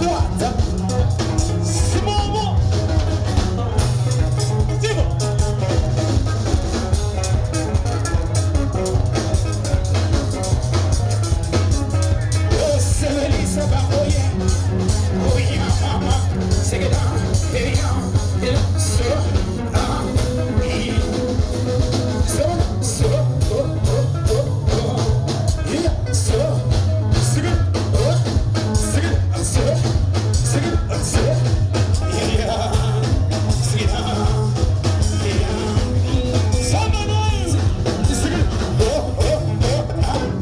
Guarda, si muovo, tipo. Oh, se Melissa va, oh yeah, mama, sing it down, hey, yeah, so, yeah, so, yeah, so, sing it, sing it, sing it, sing it, yeah, sing it, yeah, somebody, sing it,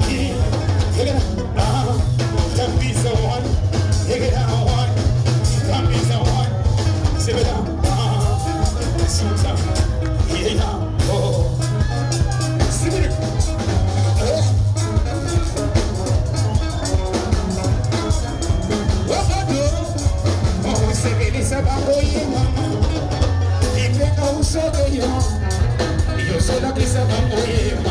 yeah, look at that, don't be so one, take it down one, don't be so one, sing it down, yeah, oh, sing it, oh, sing it, it's about boy, mama, y venga un solo yo soy la que se va a morir.